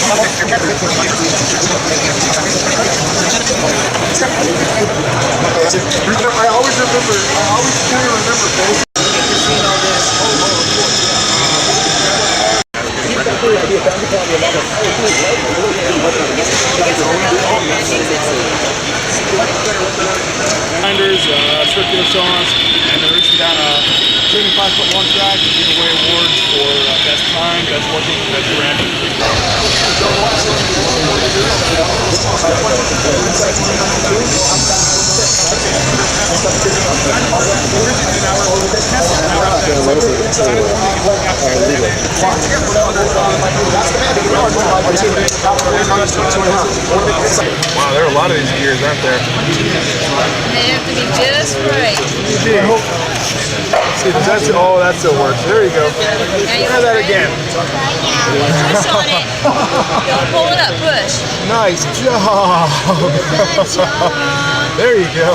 I always remember, I always kind of remember things. Grinders, circular saws, and they're reaching down a 75-foot long track to give away awards for best time, best working, best direction. Wow, there are a lot of these gears, aren't there? They have to be just right. See, oh, that still works. There you go. Try that again. Push on it. Don't pull it up. Push. Nice job. Good job. There you go.